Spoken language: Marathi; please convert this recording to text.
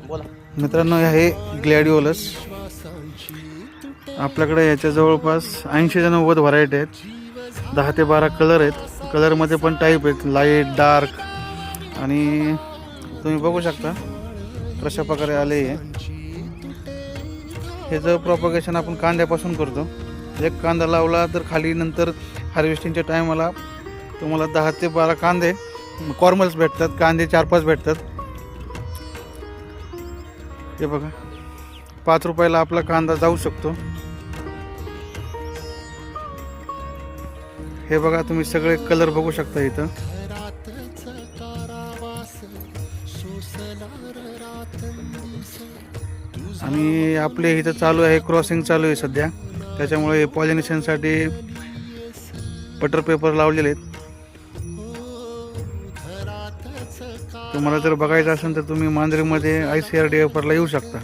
बोला मित्रांनो, हे ग्लॅडिओलस आपल्याकडे याच्या जवळपास 80 ते 90 व्हरायटी आहेत. 10 ते 12 कलर आहेत. कलरमध्ये पण टाईप आहेत, लाईट, डार्क. आणि तुम्ही बघू शकता कशा प्रकारे आले हे. ह्याचं प्रॉपगेशन आपण कांद्यापासून करतो. एक कांदा लावला तर खाली नंतर हार्वेस्टिंगच्या टायमाला तुम्हाला 10 ते 12 कांदे कॉर्मल्स भेटतात. कांदे 4-5 भेटतात. हे बघा, 5 रुपयाला आपला कांदा जाऊ शकतो. हे बघा, तुम्ही सगळे कलर बघू शकता इथं. आणि आपले इथं चालू आहे, क्रॉसिंग चालू आहे सध्या. त्याच्यामुळे पॉलिनेशनसाठी बटर पेपर लावलेले आहेत. तुम्हाला जर बघायचं असेल तर तुम्ही मांजरीमध्ये ICRDF ला येऊ शकता.